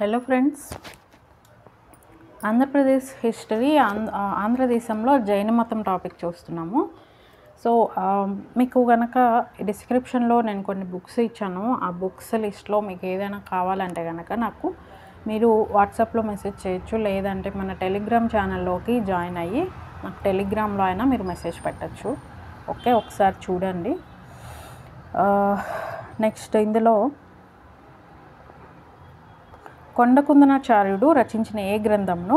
Hello friends, Andhra Pradesh history ఆంధ్రదేశంలో జైన మతం topic చూస్తున్నాము. సో మీకు కనుక డిస్క్రిప్షన్లో నేను కొన్ని బుక్స్ ఇచ్చాను. ఆ బుక్స్ లిస్ట్లో మీకు ఏదైనా కావాలంటే కనుక నాకు మీరు వాట్సాప్లో మెసేజ్ చేయొచ్చు, లేదంటే మన టెలిగ్రామ్ ఛానల్లోకి జాయిన్ అయ్యి నాకు టెలిగ్రామ్లో అయినా మీరు మెసేజ్ పెట్టచ్చు. ఓకే, ఒకసారి చూడండి. నెక్స్ట్ ఇందులో కొండకుందనాచార్యుడు రచించిన ఏ గ్రంథంను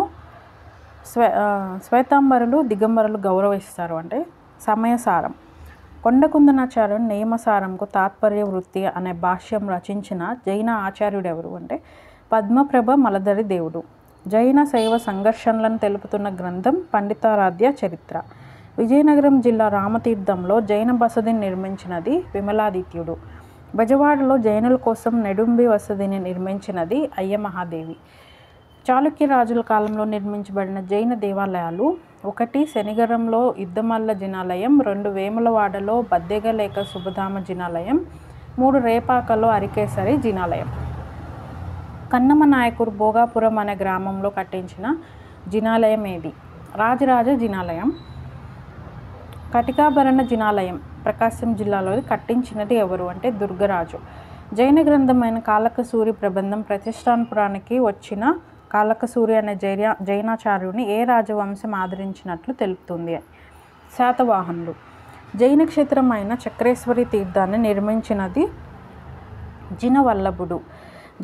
శ్వేతాంబరులు దిగంబరులు గౌరవిస్తారు అంటే సమయసారం. కొండకుందనాచార్యుడు నియమసారంకు తాత్పర్య వృత్తి అనే భాష్యం రచించిన జైన ఆచార్యుడు ఎవరు అంటే పద్మప్రభ మలదరి దేవుడు. జైన శైవ సంఘర్షణలను తెలుపుతున్న గ్రంథం పండితారాధ్య చరిత్ర. విజయనగరం జిల్లా రామతీర్థంలో జైన బసదిని నిర్మించినది విమలాదిత్యుడు. బెజవాడలో జైనుల కోసం నెడుంబి వసతిని నిర్మించినది అయ్యమహాదేవి. చాళుక్య రాజుల కాలంలో నిర్మించబడిన జైన దేవాలయాలు: 1 శనిగరంలో యుద్ధమల్ల జినాలయం, 2 వేములవాడలో బద్దెగలేక శుభధామ జినాలయం, 3 రేపాకలో అరికేసరి జినాలయం. కన్నమ నాయకుడు భోగాపురం అనే గ్రామంలో కట్టించిన జినాలయం ఏది? రాజరాజ జినాలయం. కటికాభరణ జినాలయం ప్రకాశం జిల్లాలో కట్టించినది ఎవరు అంటే దుర్గరాజు. జైన గ్రంథమైన కాలకసూరి ప్రబంధం ప్రతిష్టానపురానికి వచ్చిన కాలకసూరి అనే జైనాచార్యుని ఏ రాజవంశం ఆదరించినట్లు తెలుపుతుంది? శాతవాహనులు. జైన క్షేత్రమైన చక్రేశ్వరి తీర్థాన్ని నిర్మించినది జినవల్లభుడు.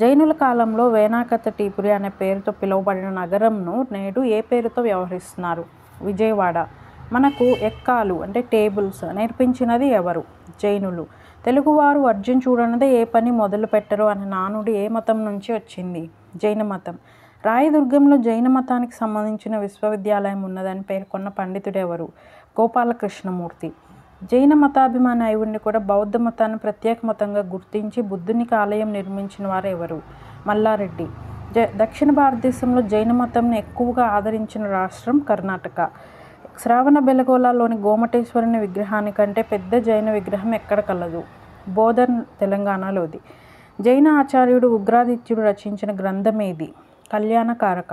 జైనుల కాలంలో వేనాకతటీపురి అనే పేరుతో పిలువబడిన నగరంను నేడు ఏ పేరుతో వ్యవహరిస్తున్నారు? విజయవాడ. మనకు ఎక్కాలు అంటే టేబుల్స్ నేర్పించినది ఎవరు? జైనులు. తెలుగువారు అర్జున్ చూడనదే ఏ పని మొదలు పెట్టరు అనే నానుడి ఏ మతం నుంచి వచ్చింది? జైన మతం. రాయదుర్గంలో జైన మతానికి సంబంధించిన విశ్వవిద్యాలయం ఉన్నదని పేర్కొన్న పండితుడు ఎవరు? గోపాలకృష్ణమూర్తి. జైన మతాభిమాని అయి ఉండి కూడా బౌద్ధ మతాన్ని ప్రత్యేక మతంగా గుర్తించి బుద్ధునికి ఆలయం నిర్మించిన వారు ఎవరు? మల్లారెడ్డి. దక్షిణ భారతదేశంలో జైన మతంను ఎక్కువగా ఆదరించిన రాష్ట్రం కర్ణాటక. శ్రావణ బెలగోలాలోని గోమటేశ్వరుని విగ్రహానికంటే పెద్ద జైన విగ్రహం ఎక్కడ కలదు? బోధన్, తెలంగాణలోది. జైన ఆచార్యుడు ఉగ్రాదిత్యుడు రచించిన గ్రంథం ఏది? కళ్యాణకారక.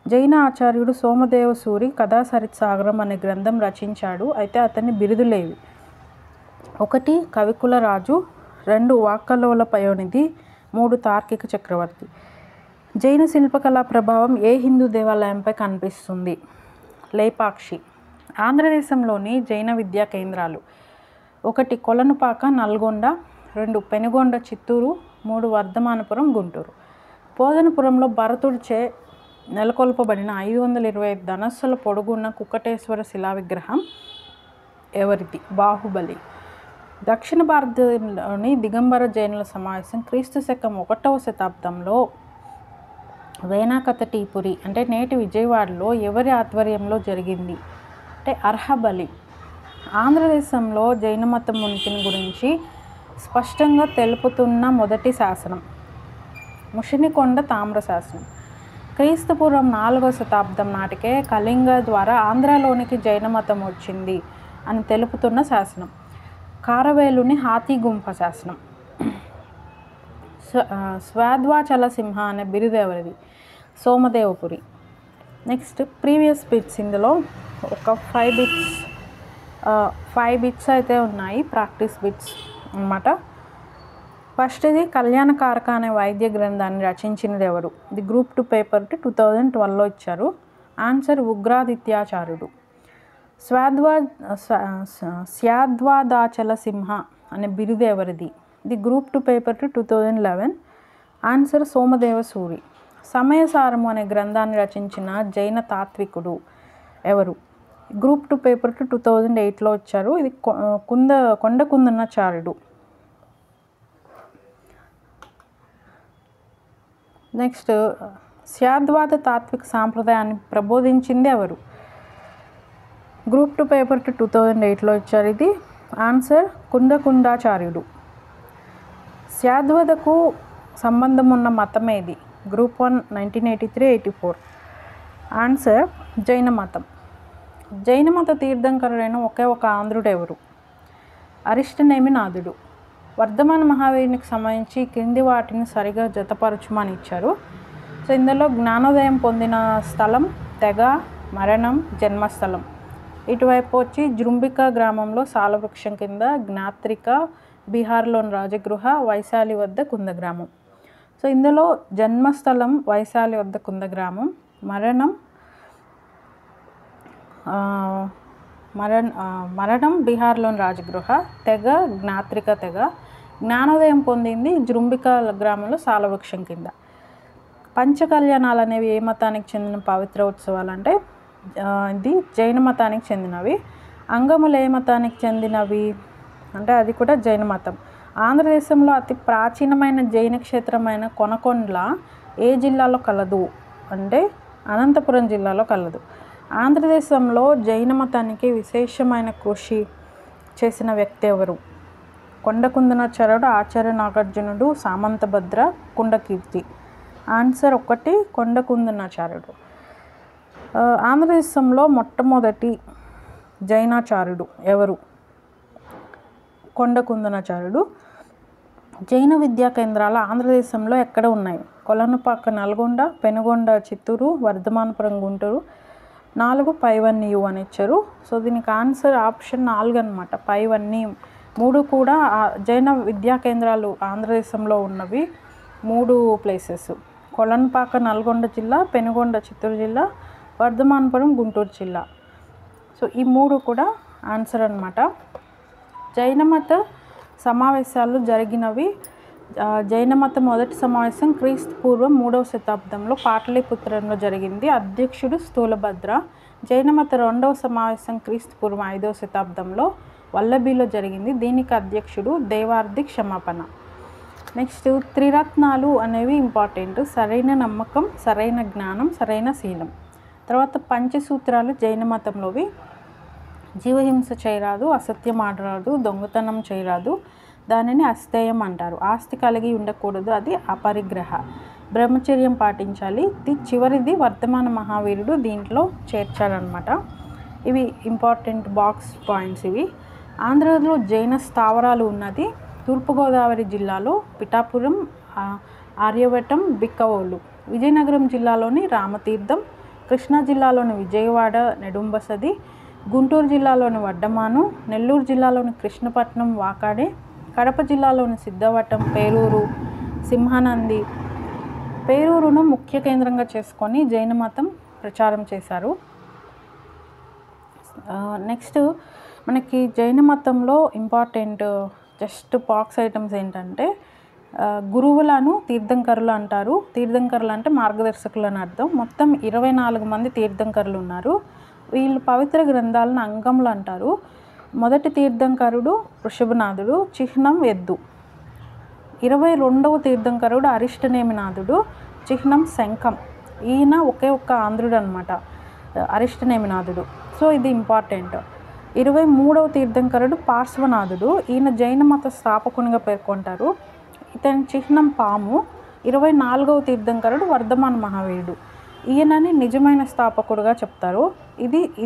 జైన ఆచార్యుడు సోమదేవసూరి కథాసరిత్సాగరం అనే గ్రంథం రచించాడు. అయితే అతని బిరుదులేవి? 1 కవికుల రాజు, 2 వాక్కలోల పయోనిధి, 3 తార్కిక చక్రవర్తి. జైన శిల్పకళా ప్రభావం ఏ హిందూ దేవాలయంపై కనిపిస్తుంది? లేపాక్షి. ఆంధ్రదేశంలోని జైన విద్యా కేంద్రాలు: 1 కొలనుపాక నల్గొండ, 2 పెనుగొండ చిత్తూరు, 3 వర్ధమానపురం గుంటూరు. పోదనపురంలో భరతుడిచే నెలకొల్పబడిన 525 ధనస్సుల పొడుగున్న కుక్కటేశ్వర శిలా విగ్రహం ఎవరిది? బాహుబలి. దక్షిణ భారతంలోని దిగంబర జైనుల సమావేశం క్రీస్తు శకం 1వ శతాబ్దంలో వేనాకతటీపురి అంటే నేటి విజయవాడలో ఎవరి ఆధ్వర్యంలో జరిగింది అంటే అర్హబలి. ఆంధ్రదేశంలో జైన మతం ఉనికిని గురించి స్పష్టంగా తెలుపుతున్న మొదటి శాసనం ముషినికొండ తామ్ర శాసనం. క్రీస్తుపూర్వం 4వ శతాబ్దం నాటికే కళింగ ద్వారా ఆంధ్రాలోనికి జైన మతం వచ్చింది అని తెలుపుతున్న శాసనం కారవేలుని హాతీగుంప శాసనం. స్వాద్వాచల సింహ అనే బిరుదు ఎవరిది? సోమదేవపురి. Next previous bits. ఇందులో ఒక 5 బిట్స్ అయితే ఉన్నాయి, ప్రాక్టీస్ బిట్స్ అన్నమాట. ఫస్ట్ ఇది కళ్యాణకారక అనే వైద్య గ్రంథాన్ని రచించినది ఎవరు? ఇది గ్రూప్ 2 పేపర్ 2012లో ఇచ్చారు. ఆన్సర్ ఉగ్రాదిత్యాచార్యుడు. స్యాద్వాదాచల సింహ అనే బిరుదు ఎవరిది? ఇది గ్రూప్ 2 పేపర్ 2011. ఆన్సర్ సోమదేవసూరి. సమయసారము అనే గ్రంథాన్ని రచించిన జైన తాత్వికుడు ఎవరు? గ్రూప్ 2 పేపర్ 2008లో వచ్చారు. ఇది కొండకుందనాచార్యుడు. నెక్స్ట్ స్యాద్వాద తాత్విక సాంప్రదాయాన్ని ప్రబోధించింది ఎవరు? గ్రూప్ 2 పేపర్ 2008లో ఇచ్చారు. ఇది ఆన్సర్ కుందకుండాచార్యుడు. స్యాద్వాదకు సంబంధం ఉన్న మతం ఏది? గ్రూప్ 1 1983-84. ఆన్సర్ జైన మతం. జైన మత తీర్థంకరుడైన ఒకే ఒక ఆంధ్రుడు ఎవరు? అరిష్టనేమినాథుడు. వర్ధమాన మహావీరునికి సంబంధించి క్రింది వాటిని సరిగా జతపరచుమని ఇచ్చారు. సో ఇందులో జ్ఞానోదయం పొందిన స్థలం తెగ, మరణం, జన్మస్థలం. ఇటువైపు వచ్చి జృంబిక గ్రామంలో సాలవృక్షం కింద, జ్ఞాత్రిక బీహార్లోని రాజగృహ, వైశాలి వద్ద కుందగ్రామం. సో ఇందులో జన్మస్థలం వైశాలి వద్ద కుందగ్రామం, మరణం బీహార్లోని రాజగృహ, తెగ జ్ఞాత్రిక తెగ, జ్ఞానోదయం పొందింది జృంబిక గ్రామంలో సాలవృక్షం కింద. పంచకళ్యాణాలు అనేవి ఏ మతానికి చెందిన పవిత్ర ఉత్సవాలు అంటే ఇది జైన మతానికి చెందినవి. అంగములు ఏ మతానికి చెందినవి అంటే అది కూడా జైన మతం. ఆంధ్రదేశంలో అతి ప్రాచీనమైన జైన క్షేత్రమైన కొనకొండ్ల ఏ జిల్లాలో కలదు అంటే అనంతపురం జిల్లాలో కలదు. ఆంధ్రదేశంలో జైన మతానికి విశేషమైన కృషి చేసిన వ్యక్తి ఎవరు? కొండకుందనాచార్యుడు, ఆచార్య నాగార్జునుడు, సామంతభద్ర, కుండకీర్తి. ఆన్సర్ 1 కొండకుందనాచార్యుడు. ఆంధ్రదేశంలో మొట్టమొదటి జైనాచార్యుడు ఎవరు? కొండకుందనాచార్యుడు. జైన విద్యా కేంద్రాలు ఆంధ్రదేశంలో ఎక్కడ ఉన్నాయి? కొలనుపాక నల్గొండ, పెనుగొండ చిత్తూరు, వర్ధమానపురం గుంటూరు. 4 పైవన్నీయు అని ఇచ్చారు. సో దీనికి ఆన్సర్ ఆప్షన్ 4 అనమాట, పైవన్నీయు. 3 కూడా జైన విద్యా కేంద్రాలు ఆంధ్రదేశంలో ఉన్నవి 3 ప్లేసెస్. కొలనుపాక నల్గొండ జిల్లా, పెనుగొండ చిత్తూరు జిల్లా, వర్ధమానపురం గుంటూరు జిల్లా. సో ఈ 3 కూడా ఆన్సర్ అనమాట. జైన మత సమావేశాలు జరిగినవి. జైన మత మొదటి సమావేశం క్రీస్తు పూర్వం 3వ శతాబ్దంలో పాటలీపుత్రంలో జరిగింది. అధ్యక్షుడు స్థూలభద్ర. జైన మత 2వ సమావేశం క్రీస్తు పూర్వం 5వ శతాబ్దంలో వల్లభిలో జరిగింది. దీనికి అధ్యక్షుడు దేవార్ది క్షమాపణ. నెక్స్ట్ త్రిరత్నాలు అనేవి ఇంపార్టెంట్. సరైన నమ్మకం, సరైన జ్ఞానం, సరైన శీలం. తర్వాత పంచసూత్రాలు జైన మతంలోవి. జీవహింస చేయరాదు, అసత్యం ఆడరాదు, దొంగతనం చేయరాదు, దానిని అస్థేయం అంటారు. ఆస్తి కలిగి ఉండకూడదు, అది అపరిగ్రహ. బ్రహ్మచర్యం పాటించాలి. చివరిది వర్ధమాన మహావీరుడు దీంట్లో చేర్చారనమాట. ఇవి ఇంపార్టెంట్ బాక్స్ పాయింట్స్ ఇవి. ఆంధ్రలో జైన స్థావరాలు ఉన్నది తూర్పుగోదావరి జిల్లాలో పిఠాపురం, ఆర్యవటం, బిక్కవోలు. విజయనగరం జిల్లాలోని రామతీర్థం, కృష్ణా జిల్లాలోని విజయవాడ, నెడుంబసది, గుంటూరు జిల్లాలోని వడ్డమాను, నెల్లూరు జిల్లాలోని కృష్ణపట్నం, వాకాడే, కడప జిల్లాలోని సిద్ధవటం, పేరూరు, సింహానంది. పేరూరును ముఖ్య కేంద్రంగా చేసుకొని జైన మతం ప్రచారం చేశారు. నెక్స్ట్ మనకి జైన మతంలో ఇంపార్టెంట్ జస్ట్ బాక్స్ ఐటమ్స్ ఏంటంటే గురువులను తీర్థంకరులు అంటారు. తీర్థంకరులు అంటే మార్గదర్శకులు అని అర్థం. మొత్తం 24 మంది తీర్థంకరులు ఉన్నారు. వీళ్ళు పవిత్ర గ్రంథాలను అంగములు అంటారు. మొదటి తీర్థంకరుడు వృషభనాథుడు, చిహ్నం ఎద్దు. 22వ తీర్థంకరుడు అరిష్టనేమినాథుడు, చిహ్నం శంఖం. ఈయన ఒకే ఒక్క ఆంధ్రుడు అనమాట, అరిష్టనేమినాథుడు. సో ఇది ఇంపార్టెంట్. 23వ తీర్థంకరుడు పార్శ్వనాథుడు. ఈయన జైన మత స్థాపకునిగా పేర్కొంటారు. ఇతని చిహ్నం పాము. 24వ తీర్థంకరుడు వర్ధమాన మహావీరుడు. ఈయనని నిజమైన స్థాపకుడుగా చెప్తారు.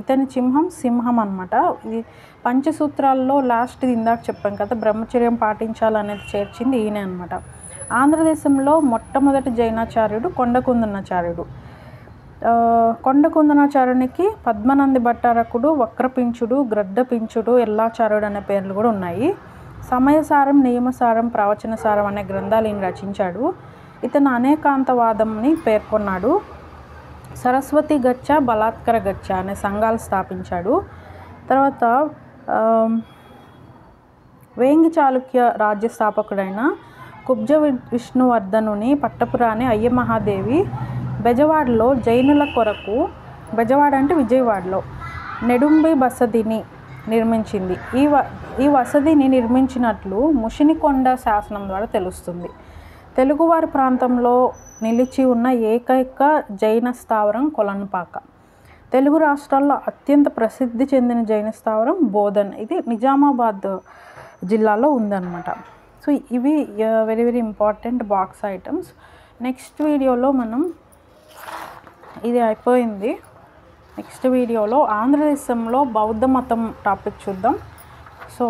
ఇతని చిహ్నం సింహం అనమాట. ఇది పంచసూత్రాల్లో లాస్ట్ ఇందాక చెప్పాం కదా, బ్రహ్మచర్యం పాటించాలనేది చేర్చింది ఈయనే అనమాట. ఆంధ్రదేశంలో మొట్టమొదటి జైనాచార్యుడు కొండకుందనాచార్యుడు. కొండకుందనాచార్యునికి పద్మనంది భట్టారకుడు, వక్రపించుడు, గ్రడ్డపించుడు, ఎల్లాచార్యుడు అనే పేర్లు కూడా ఉన్నాయి. సమయసారం, నియమసారం, ప్రవచనసారం అనే గ్రంథాలు ఈయన రచించాడు. ఇతను అనేకాంతవాదంని పేర్కొన్నాడు. సరస్వతి గచ్చ, బలాత్కర గచ్చ అనే సంఘాలు స్థాపించాడు. తర్వాత వేంగి చాళుక్య రాజ్య స్థాపకుడైన కుబ్జ విష్ణువర్ధనుని పట్టపురాణి అయ్యమహాదేవి బెజవాడలో జైనుల కొరకు, బెజవాడ అంటే విజయవాడలో, నెడుంబి బసదిని నిర్మించింది. ఈ వసతిని నిర్మించినట్లు ముషినికొండ శాసనం ద్వారా తెలుస్తుంది. తెలుగువారి ప్రాంతంలో నిలిచి ఉన్న ఏకైక జైన స్థావరం కొలనుపాక. తెలుగు రాష్ట్రాల్లో అత్యంత ప్రసిద్ధి చెందిన జైన స్థావరం బోధన్. ఇది నిజామాబాద్ జిల్లాలో ఉందన్నమాట. సో ఇవి very very important box items. Next వీడియోలో మనం ఇది అయిపోయింది. నెక్స్ట్ వీడియోలో ఆంధ్రదేశంలో బౌద్ధ మతం టాపిక్ చూద్దాం. సో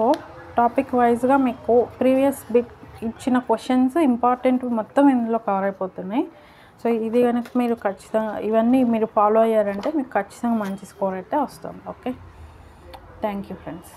టాపిక్ వైజ్గా మీకు ప్రీవియస్ బిట్ ఇచ్చిన క్వశ్చన్స్ ఇంపార్టెంట్ మొత్తం ఇందులో కవర్ అయిపోతున్నాయి. సో ఇది కనుక మీరు ఖచ్చితంగా ఇవన్నీ మీరు ఫాలో అయ్యారంటే మీకు ఖచ్చితంగా మంచి స్కోర్ అయితే వస్తుంది. Okay, thank you friends.